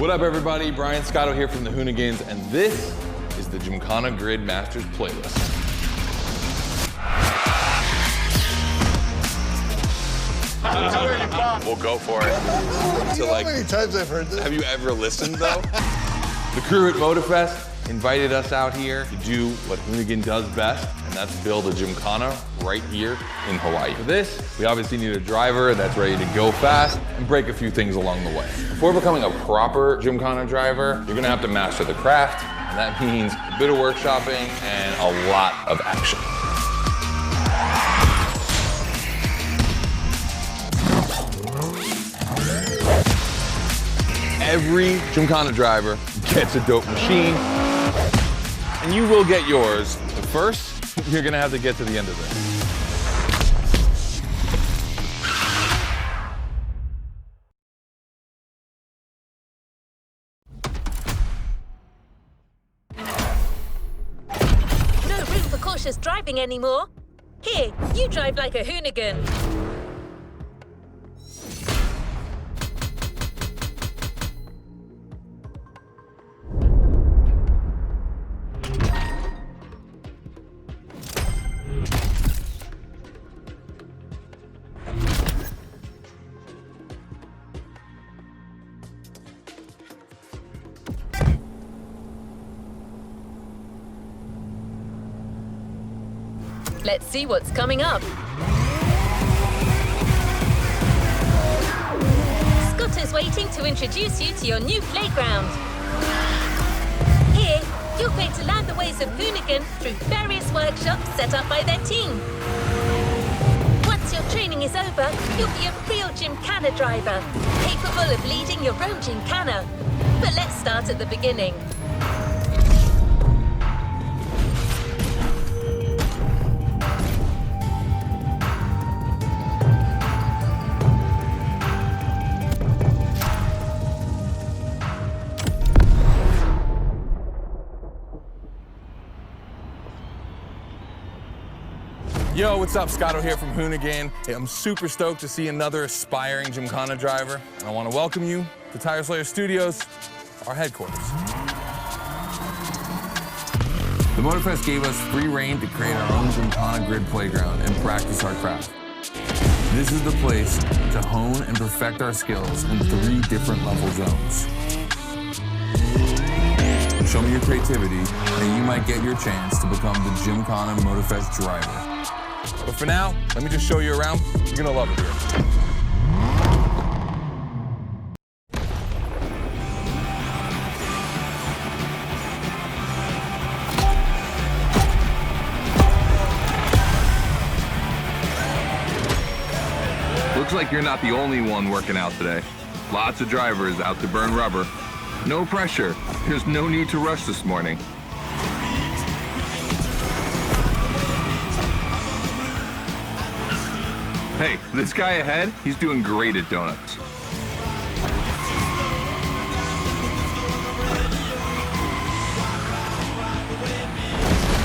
What up, everybody? Brian Scotto here from the Hoonigans, and this is the Gymkhana Grid Masters playlist. We'll go for it. You know how many times I've heard this? Have you ever listened, though? The crew at MOTORFEST invited us out here to do what Hoonigan does best, and that's build a Gymkhana right here in Hawaii. For this, we obviously need a driver that's ready to go fast and break a few things along the way. Before becoming a proper Gymkhana driver, you're gonna have to master the craft, and that means a bit of workshopping and a lot of action. Every Gymkhana driver gets a dope machine, and you will get yours. But first, you're gonna have to get to the end of this. No room for cautious driving anymore. Here, you drive like a hoonigan. Let's see what's coming up. Scott is waiting to introduce you to your new playground. Here, you're going to learn the ways of Hoonigan through various workshops set up by their team. Once your training is over, you'll be a real Gymkhana driver, capable of leading your own Gymkhana. But let's start at the beginning. Yo, what's up? Scotto here from Hoonigan. Hey, I'm super stoked to see another aspiring Gymkhana driver. And I want to welcome you to Tire Slayer Studios, our headquarters. The MOTORFEST gave us free reign to create our own Gymkhana grid playground and practice our craft. This is the place to hone and perfect our skills in 3 different level zones. Show me your creativity, and you might get your chance to become the Gymkhana MOTORFEST driver. But for now, let me just show you around. You're gonna love it here. Looks like you're not the only one working out today. Lots of drivers out to burn rubber. No pressure. There's no need to rush this morning. Hey, this guy ahead, he's doing great at donuts.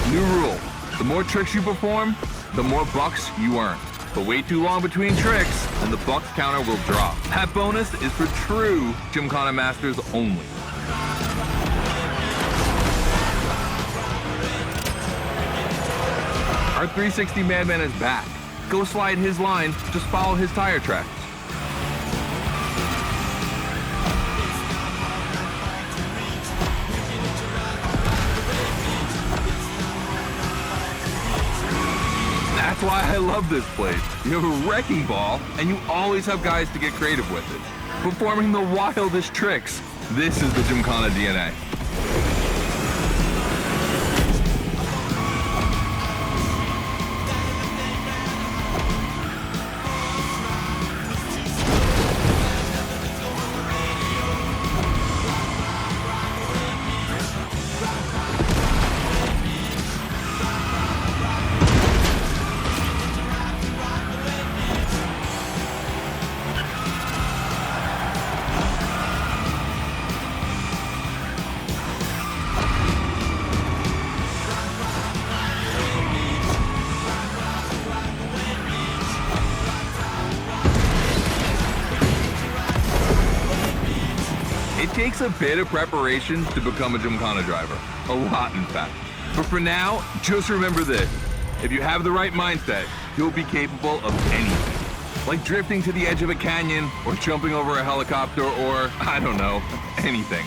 New rule, the more tricks you perform, the more bucks you earn. But wait too long between tricks, and the bucks counter will drop. That bonus is for true Gymkhana masters only. Our 360 Madman is back. Go slide his line, just follow his tire tracks. That's why I love this place. You have a wrecking ball, and you always have guys to get creative with it. Performing the wildest tricks. This is the Gymkhana DNA. takes a bit of preparation to become a Gymkhana driver. A lot, in fact. But for now, just remember this. If you have the right mindset, you'll be capable of anything. Like drifting to the edge of a canyon, or jumping over a helicopter, or, I don't know, anything.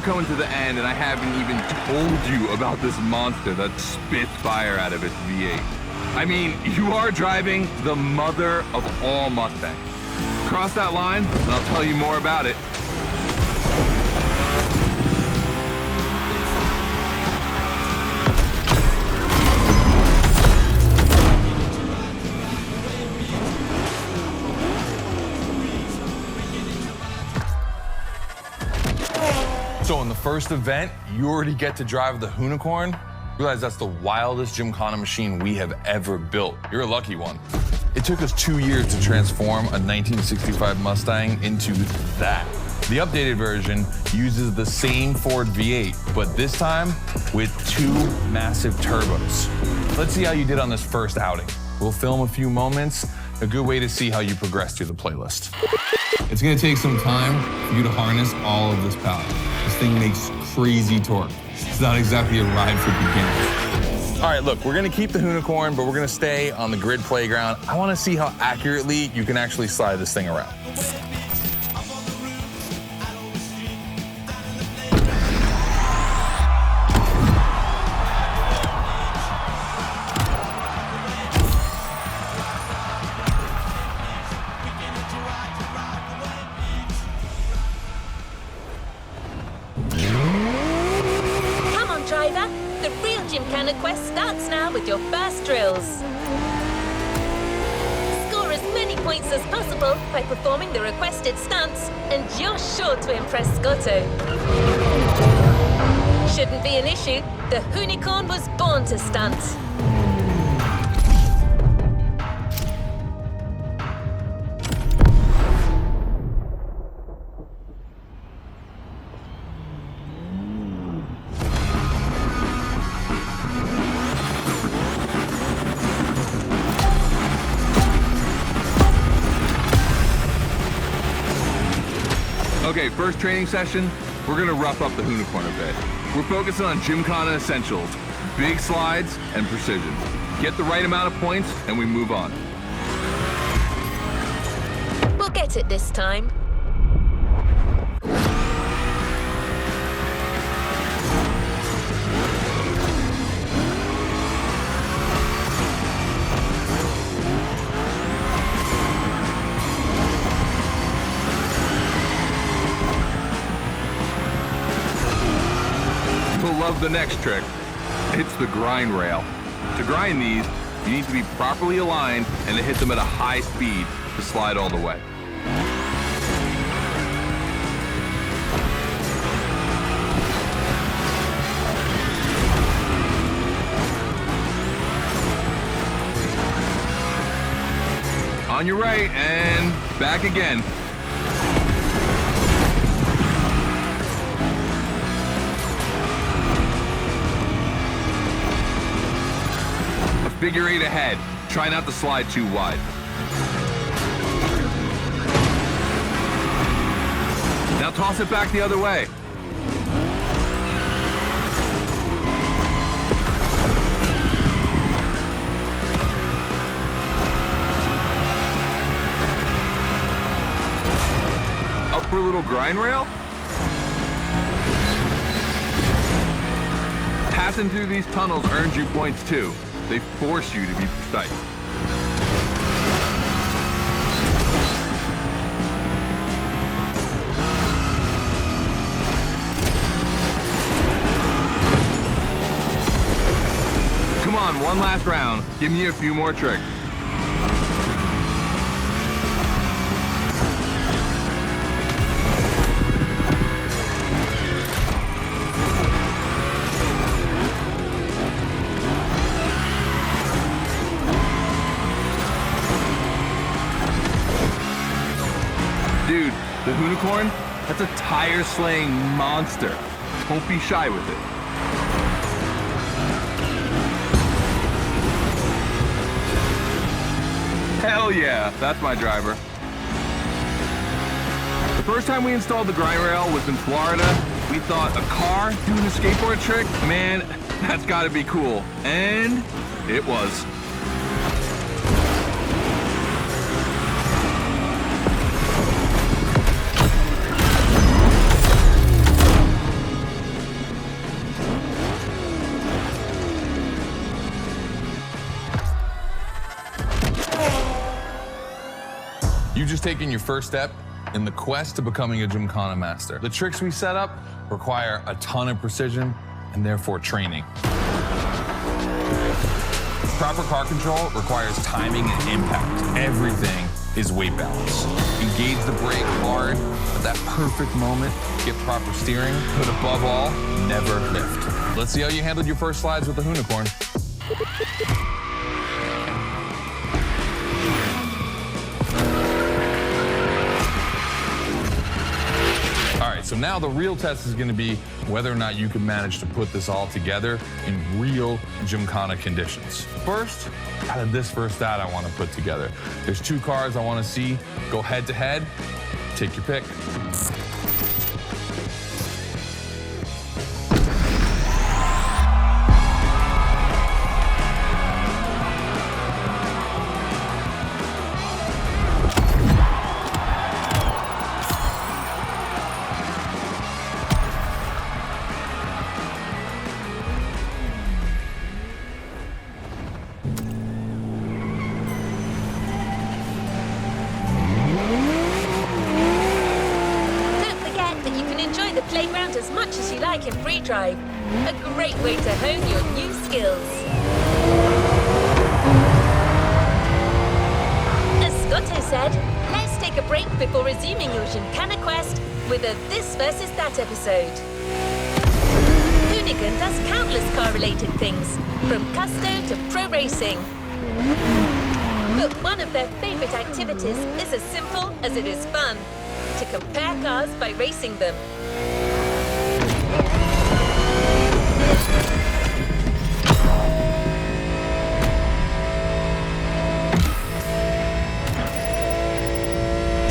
Coming to the end, and I haven't even told you about this monster that spits fire out of its V8. I mean, you are driving the mother of all Mustangs. Cross that line, and I'll tell you more about it. So in the first event, you already get to drive the Unicorn. Realize that's the wildest Gymkhana machine we have ever built. You're a lucky one. It took us 2 years to transform a 1965 Mustang into that. The updated version uses the same Ford V8, but this time with 2 massive turbos. Let's see how you did on this first outing. We'll film a few moments, a good way to see how you progress through the playlist. It's gonna take some time for you to harness all of this power. This thing makes crazy torque. It's not exactly a ride for beginners. All right, look, we're gonna keep the Unicorn, but we're gonna stay on the grid playground. I wanna see how accurately you can actually slide this thing around. Driver, the real Gymkhana quest starts now with your first drills. Score as many points as possible by performing the requested stunts, and you're sure to impress Scotto. Shouldn't be an issue. The Unicorn was born to stunt. Okay, first training session, we're gonna rough up the Unicorn a bit. We're focusing on Gymkhana essentials, big slides, and precision. Get the right amount of points, and we move on. We'll get it this time. Love the next trick. It's the grind rail. To grind these, you need to be properly aligned and to hit them at a high speed to slide all the way. On your right and back again. Figure 8 ahead. Try not to slide too wide. Now toss it back the other way. Up for a little grind rail. Passing through these tunnels earns you points too. They force you to be precise. Come on, one last round. Give me a few more tricks. Dude, the unicorn, that's a tire-slaying monster. Don't be shy with it. Hell yeah, that's my driver. The first time we installed the grind rail was in Florida. We thought a car doing a skateboard trick? Man, that's gotta be cool. And it was. You've just taken your first step in the quest to becoming a Gymkhana master. The tricks we set up require a ton of precision and therefore training. Proper car control requires timing and impact. Everything is weight balance. Engage the brake hard at that perfect moment, get proper steering, but above all, never lift. Let's see how you handled your first slides with the unicorn. All right, so now the real test is gonna be whether or not you can manage to put this all together in real Gymkhana conditions. First, out of this first stat I wanna put together. There's 2 cars I wanna see go head to head. Take your pick. The playground as much as you like in free drive. A great way to hone your new skills. As Scotto said, let's take a break before resuming your Gymkhana quest with a This versus That episode. Hoonigan does countless car-related things, from custo to pro racing. But one of their favorite activities is as simple as it is fun: to compare cars by racing them.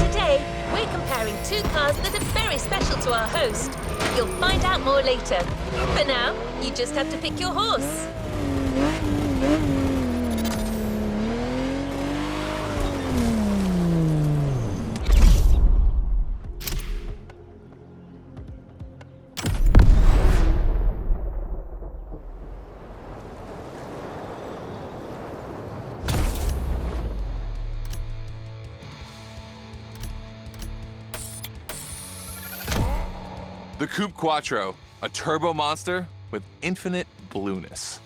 Today, we're comparing 2 cars that are very special to our host. You'll find out more later. For now, you just have to pick your horse. The Coupe Quattro, a turbo monster with infinite blueness.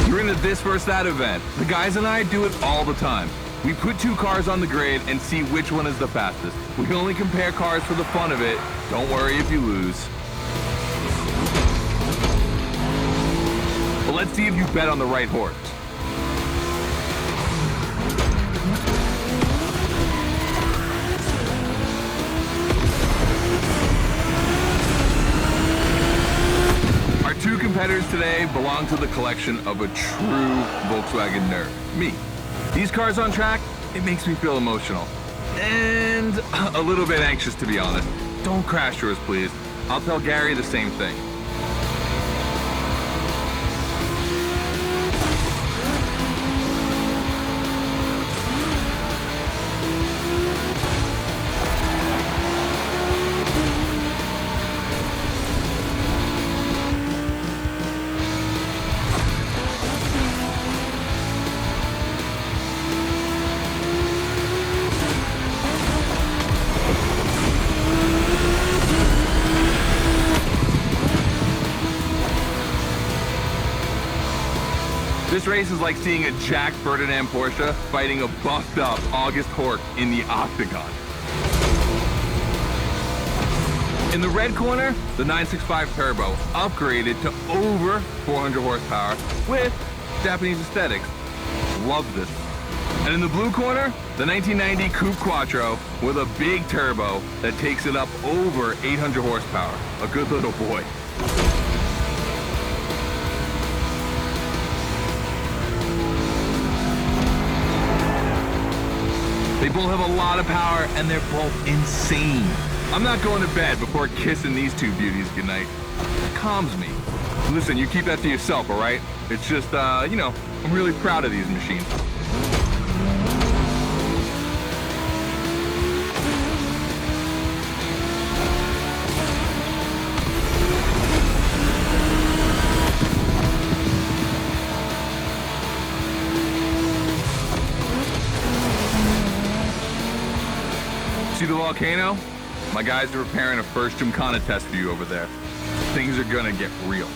You're in the This versus That event. The guys and I do it all the time. We put 2 cars on the grid and see which one is the fastest. We only compare cars for the fun of it. Don't worry if you lose. But let's see if you bet on the right horse. Our 2 competitors today belong to the collection of a true Volkswagen nerd, me. These cars on track, it makes me feel emotional. And a little bit anxious, to be honest. Don't crash yours, please. I'll tell Gary the same thing. This race is like seeing a Jack Ferdinand Porsche fighting a buffed up August Hork in the octagon. In the red corner, the 965 Turbo, upgraded to over 400 horsepower with Japanese aesthetics. Love this. And in the blue corner, the 1990 Coupe Quattro with a big turbo that takes it up over 800 horsepower. A good little boy. They both have a lot of power and they're both insane. I'm not going to bed before kissing these two beauties goodnight. It calms me. Listen, you keep that to yourself, all right? It's just, you know, I'm really proud of these machines. See the volcano? My guys are preparing a first Gymkhana test for you over there. Things are gonna get real.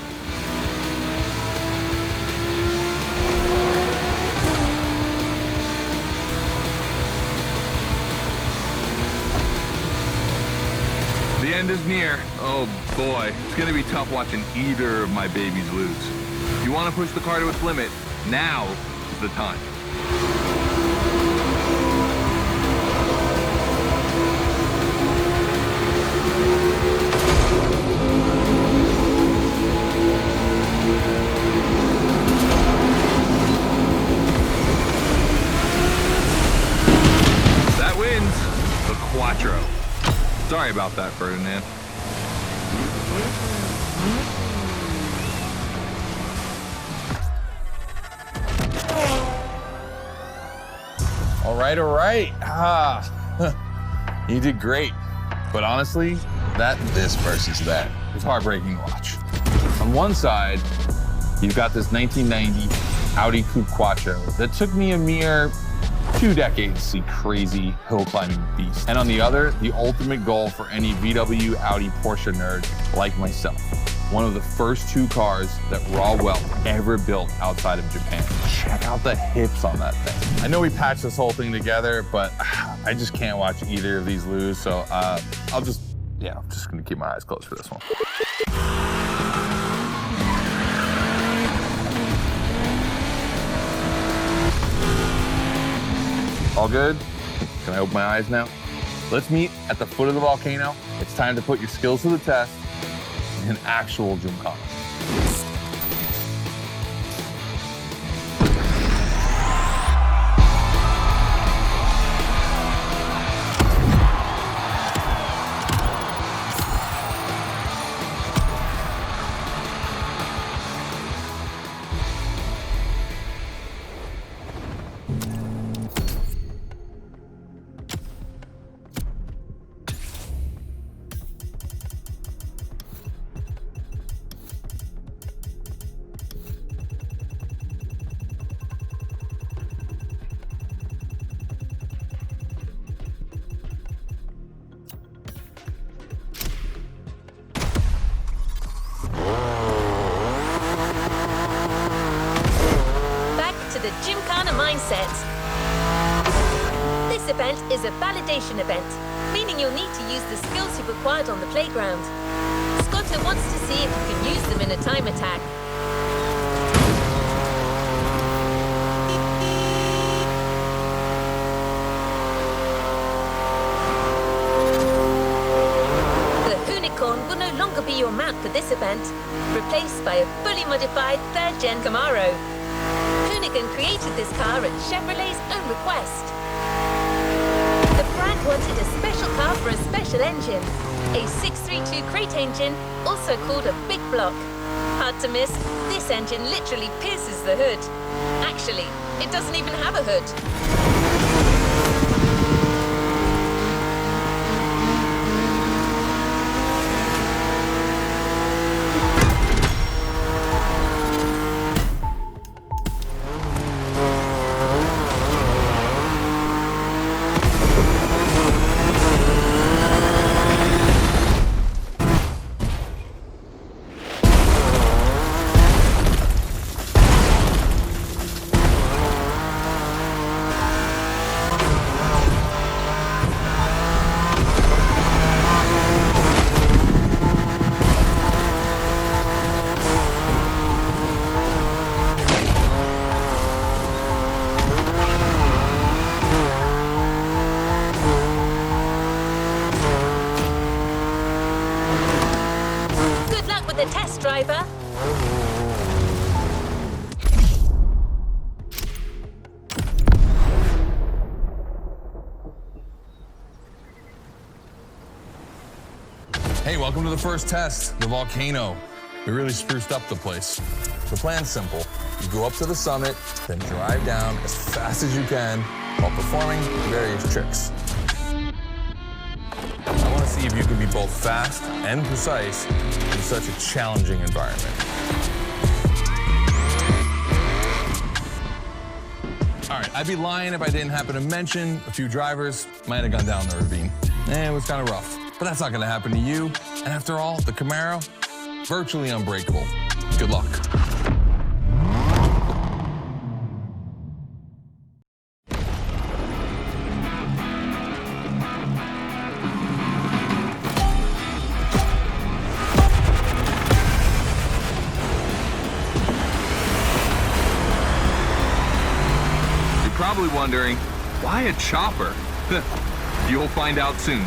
The end is near. Oh boy, it's gonna be tough watching either of my babies lose. If you wanna push the car to its limit, now is the time. That wins the Quattro. Sorry about that, Ferdinand. All right. You did great. But honestly, this versus that was heartbreaking to watch. On one side, you've got this 1990 Audi Coupe Quattro that took me a mere 2 decades to see crazy hill climbing beast. And on the other, the ultimate goal for any VW, Audi, Porsche nerd like myself. One of the first 2 cars that Raw Welt ever built outside of Japan. Check out the hips on that thing. I know we patched this whole thing together, but I just can't watch either of these lose. So I'm just gonna keep my eyes closed for this one. All good? Can I open my eyes now? Let's meet at the foot of the volcano. It's time to put your skills to the test in an actual Gymkhana. The Gymkhana mindset. This event is a validation event, meaning you'll need to use the skills you've acquired on the playground. Scotto wants to see if you can use them in a time attack. The Unicorn will no longer be your mount for this event, replaced by a fully modified 3rd Gen Camaro. Hoonigan created this car at Chevrolet's own request. The brand wanted a special car for a special engine, a 632 crate engine, also called a big block. Hard to miss, this engine literally pierces the hood. Actually, it doesn't even have a hood. driver. Hey, welcome to the first test, the volcano. We really spruced up the place. The plan's simple. You go up to the summit, then drive down as fast as you can while performing various tricks. I want to see if you can be both fast and precise in such a challenging environment. All right, I'd be lying if I didn't happen to mention a few drivers might have gone down the ravine. It was kind of rough, but that's not going to happen to you. And after all, the Camaro, virtually unbreakable. Good luck. You're probably wondering, why a chopper? You'll find out soon.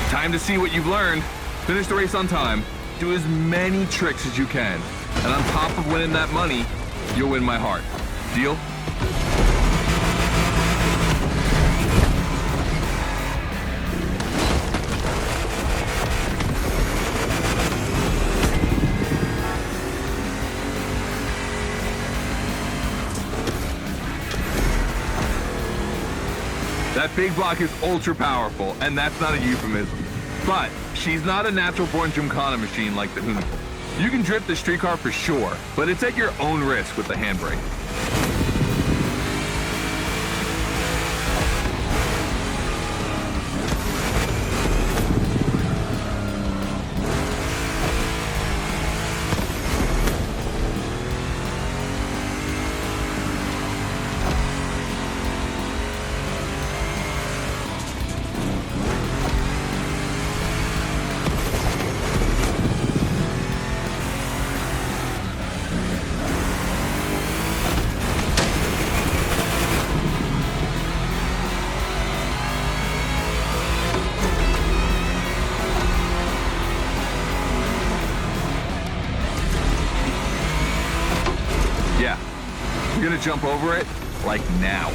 Time to see what you've learned. Finish the race on time. Do as many tricks as you can. And on top of winning that money, you'll win my heart. Deal? That big block is ultra powerful, and that's not a euphemism. But she's not a natural-born Gymkhana machine like the Hunical. You can drift the streetcar for sure, but it's at your own risk with the handbrake. Yeah, we're gonna jump over it, like now.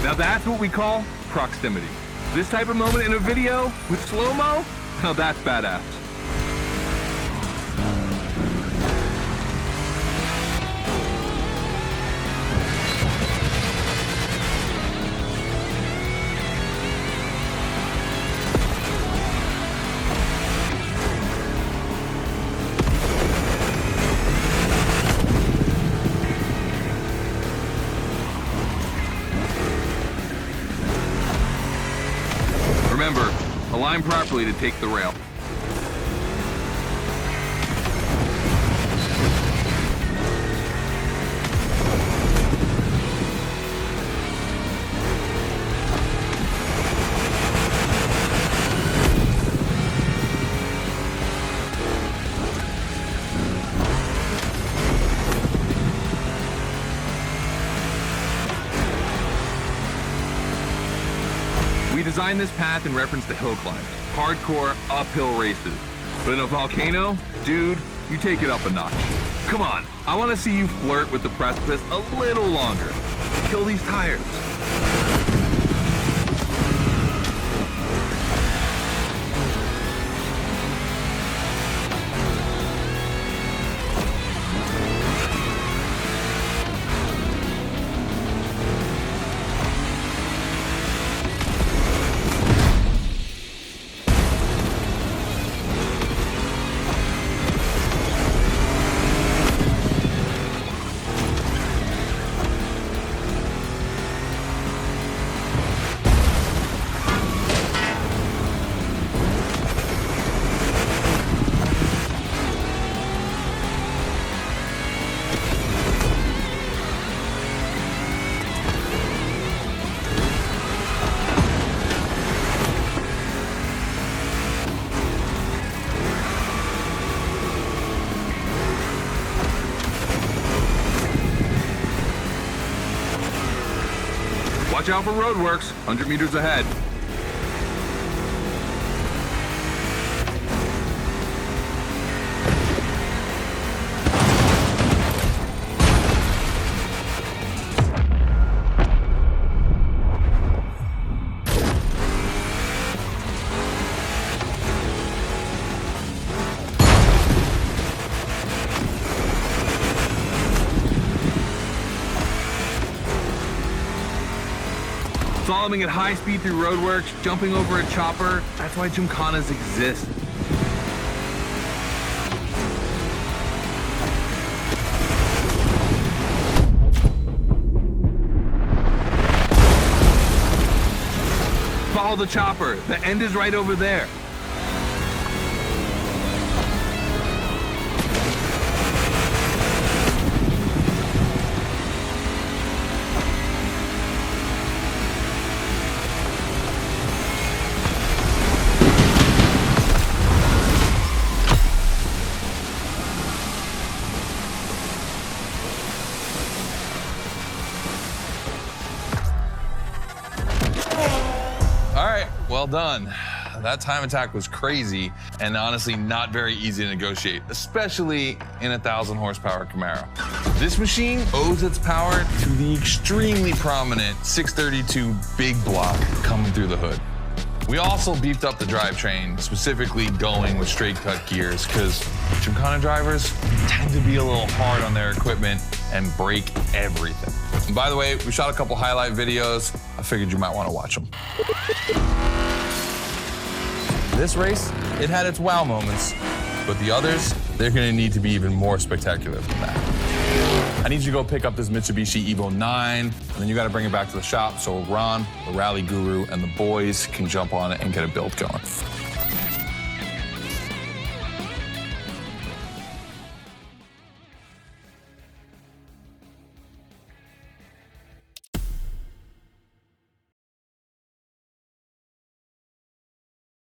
Now that's what we call proximity. This type of moment in a video with slow-mo, now that's badass. Remember, align properly to take the rail. We designed this path in reference to hill climbs, hardcore uphill races. But in a volcano, dude, you take it up a notch. Come on, I want to see you flirt with the precipice a little longer. Kill these tires. Watch out for roadworks, 100 meters ahead. Slaloming at high speed through roadworks, jumping over a chopper, that's why Gymkhanas exist. Follow the chopper, the end is right over there. Well done. That time attack was crazy and honestly not very easy to negotiate, especially in a 1,000 horsepower Camaro. This machine owes its power to the extremely prominent 632 big block coming through the hood. We also beefed up the drivetrain, specifically going with straight cut gears, because Gymkhana drivers tend to be a little hard on their equipment and break everything. And by the way, we shot a couple highlight videos. I figured you might want to watch them. This race, it had its wow moments, but the others, they're gonna need to be even more spectacular than that. I need you to go pick up this Mitsubishi Evo 9, and then you gotta bring it back to the shop so Ron, the rally guru, and the boys can jump on it and get a build going.